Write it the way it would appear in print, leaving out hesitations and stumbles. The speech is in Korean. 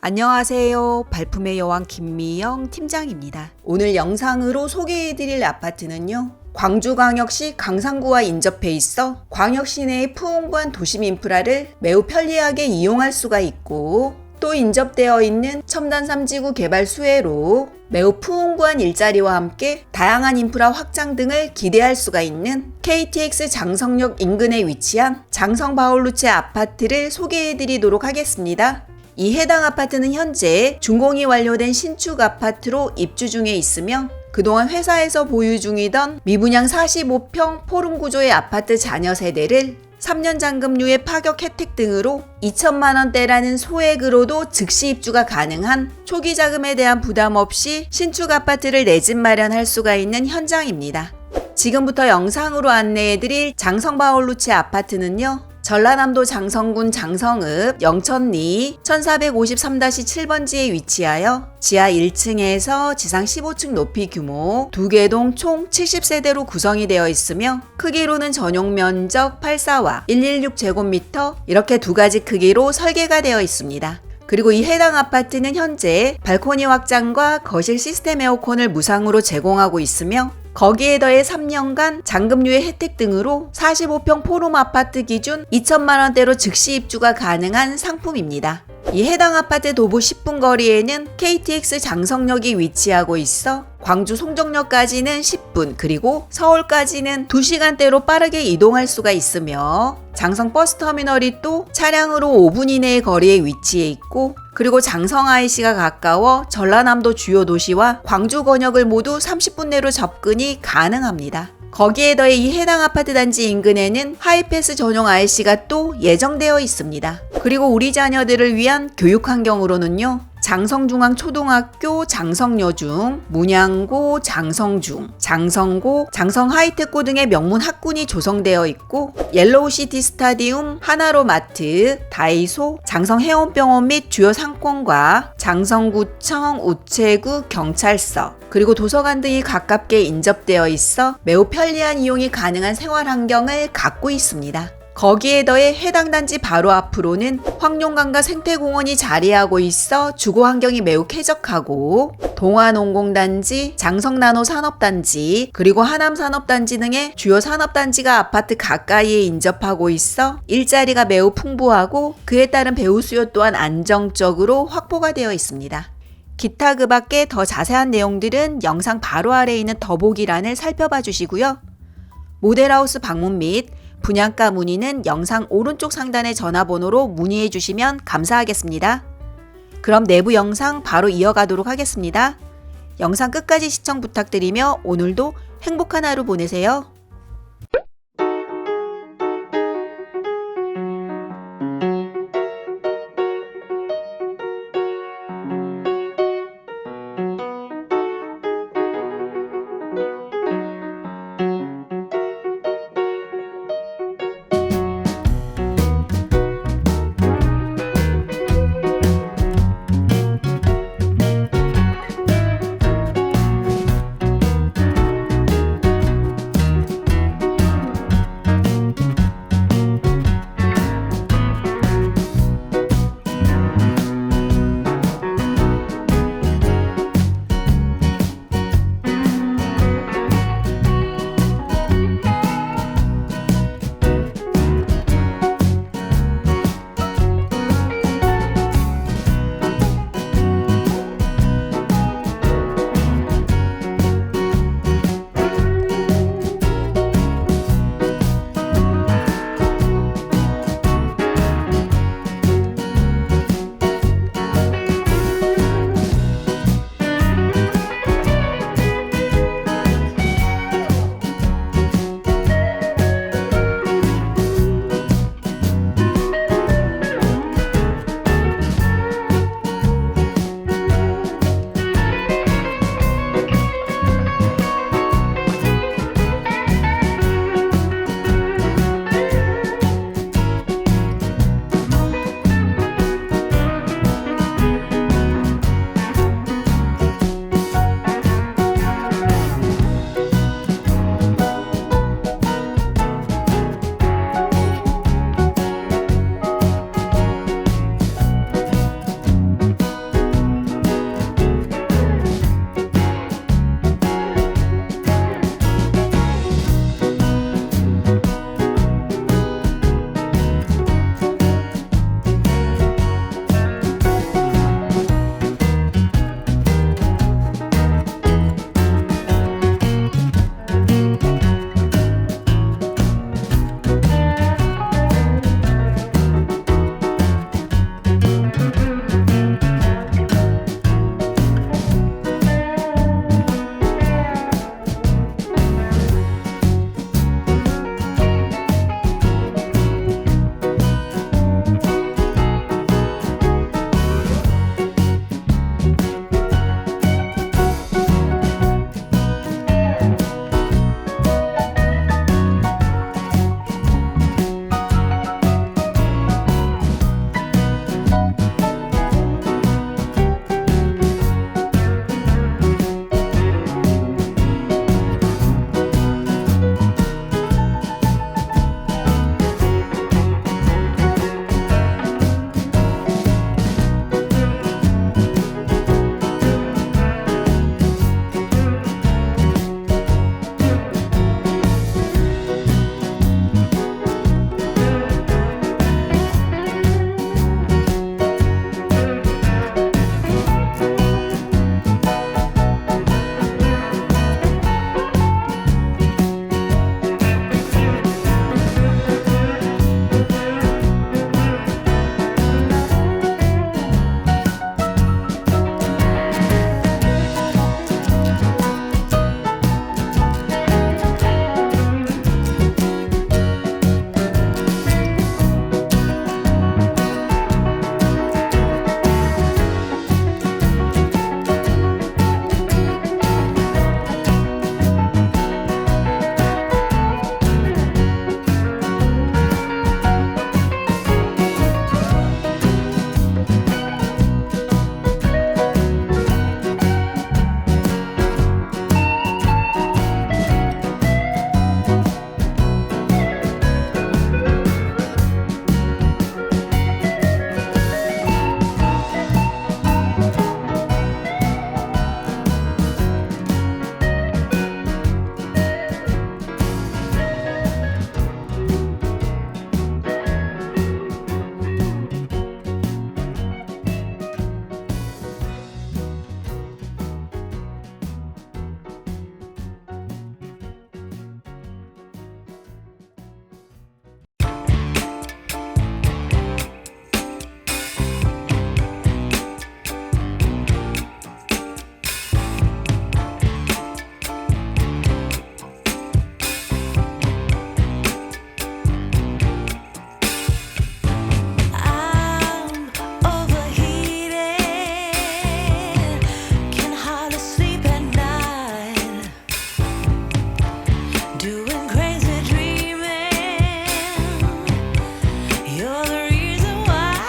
안녕하세요. 발품의 여왕 김미영 팀장입니다. 오늘 영상으로 소개해드릴 아파트는요, 광주광역시 광산구와 인접해 있어 광역시 내의 풍부한 도심 인프라를 매우 편리하게 이용할 수가 있고, 또 인접되어 있는 첨단3지구 개발 수혜로 매우 풍부한 일자리와 함께 다양한 인프라 확장 등을 기대할 수가 있는 KTX장성역 인근에 위치한 장성 바울루체 아파트를 소개해드리도록 하겠습니다. 이 해당 아파트는 현재 준공이 완료된 신축 아파트로 입주 중에 있으며, 그동안 회사에서 보유 중이던 미분양 45평 포름 구조의 아파트 자녀 세대를 3년 잔금유예 파격 혜택 등으로 2천만원대라는 소액으로도 즉시 입주가 가능한 초기 자금에 대한 부담 없이 신축 아파트를 내 집 마련할 수가 있는 현장입니다. 지금부터 영상으로 안내해드릴 장성 바울루체 아파트는요, 전라남도 장성군 장성읍 영천리 1453-7번지에 위치하여 지하 1층에서 지상 15층 높이 규모 2개 동 총 70세대로 구성이 되어 있으며, 크기로는 전용 면적 84와 116제곱미터 이렇게 두 가지 크기로 설계가 되어 있습니다. 그리고 이 해당 아파트는 현재 발코니 확장과 거실시스템에어컨을 무상으로 제공하고 있으며, 거기에 더해 3년간 잔금유예 혜택 등으로 45평 포럼 아파트 기준 2천만원대로 즉시 입주가 가능한 상품입니다. 이 해당 아파트 도보 10분 거리에는 KTX장성역이 위치하고 있어 광주 송정역까지는 10분, 그리고 서울까지는 2시간대로 빠르게 이동할 수가 있으며, 장성버스터미널이 또 차량으로 5분 이내의 거리에 위치해 있고, 그리고 장성IC가 가까워 전라남도 주요 도시와 광주 권역을 모두 30분 내로 접근이 가능합니다. 거기에 더해 이 해당 아파트 단지 인근에는 하이패스전용IC가 또 예정되어 있습니다. 그리고 우리 자녀들을 위한 교육 환경으로는요, 장성중앙초등학교, 장성여중, 문양고, 장성중, 장성고, 장성하이텍고 등의 명문 학군이 조성되어 있고, 옐로우시티 스타디움, 하나로마트, 다이소, 장성혜원병원 및 주요 상권과 장성군청, 우체국, 경찰서, 그리고 도서관 등이 가깝게 인접되어 있어 매우 편리한 이용이 가능한 생활 환경을 갖고 있습니다. 거기에 더해 해당 단지 바로 앞으로는 황룡강과 생태공원이 자리하고 있어 주거 환경이 매우 쾌적하고, 동화농공단지, 장성나노산업단지, 그리고 하남산업단지 등의 주요 산업단지가 아파트 가까이에 인접하고 있어 일자리가 매우 풍부하고 그에 따른 배우 수요 또한 안정적으로 확보가 되어 있습니다. 기타 그 밖에 더 자세한 내용들은 영상 바로 아래에 있는 더보기란을 살펴봐 주시고요. 모델하우스 방문 및 분양가 문의는 영상 오른쪽 상단의 전화번호로 문의해 주시면 감사하겠습니다. 그럼 내부 영상 바로 이어가도록 하겠습니다. 영상 끝까지 시청 부탁드리며 오늘도 행복한 하루 보내세요.